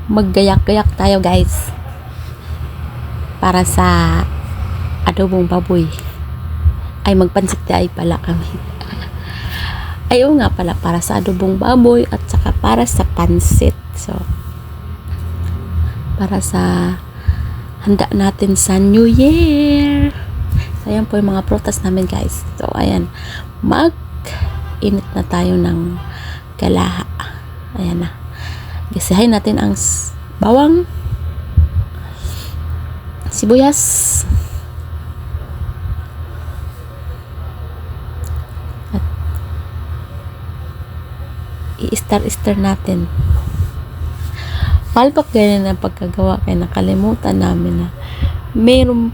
maggayak-gayak tayo guys para sa adobong baboy. Ay magpansit ay pala kami. Ay oo nga pala, para sa adobong baboy at saka para sa pansit. So para sa handa natin sa New Year. So ayan po yung mga prutas namin guys. So ayan, mag-init na tayo ng galaha. Ayan na. Gisahin natin ang bawang, sibuyas, at i-stir natin. Palpak ganyan ang pagkagawa kaya nakalimutan namin na meron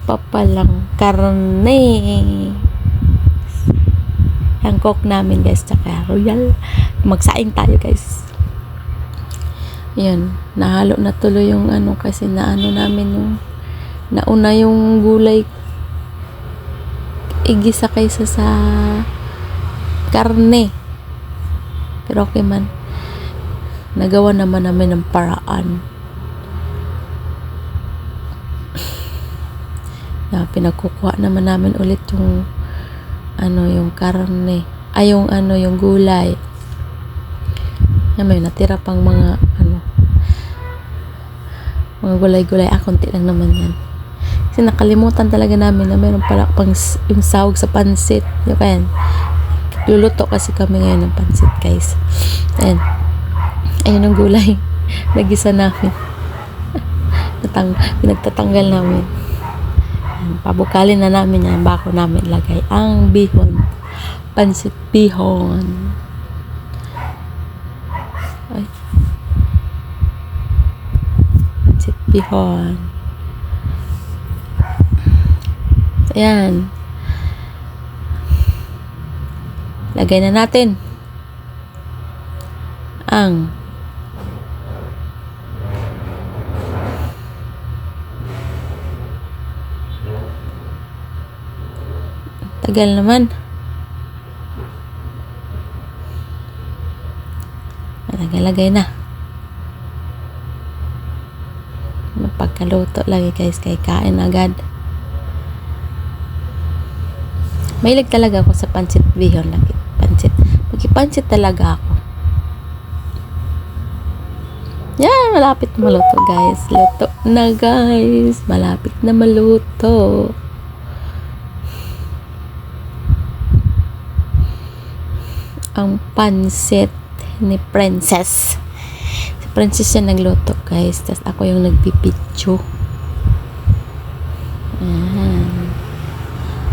pa palang karne. Ang cook namin guys, tsaka royal. Magsaing tayo guys. Yan, nahalo na tuloy yung ano kasi naano namin yung nauna yung gulay igisa kaysa sa karne. Pero okay man. Nagawa naman namin ng paraan. Na pinagkukuha naman namin ulit yung ano yung karne. Ay yung ano yung gulay. May natira pang mga mga gulay-gulay. Konti lang naman yan. Kasi nakalimutan talaga namin na mayroon pala pang yung sahog sa pansit. Yung kaya, luluto kasi kami ngayon ng pansit guys. Ayan. Ayun ang gulay. Nagisa namin. Pinagtatanggal namin. Ayan, pabukalin na namin yan. Bako namin lagay ang bihon. Pansit bihon. Ay. Bihon. Ayan. Lagay na natin ang tagal naman. Lagay na. Pagkaluto lagi guys, kay kain agad. Mahilig talaga ako sa pansit bihon lagi. Magkipansit talaga ako. Yan, malapit na maluto guys. Luto na guys. Malapit na maluto. Ang pansit ni Princess. Princess yan nagluto guys, tapos ako yung nagbibidyo.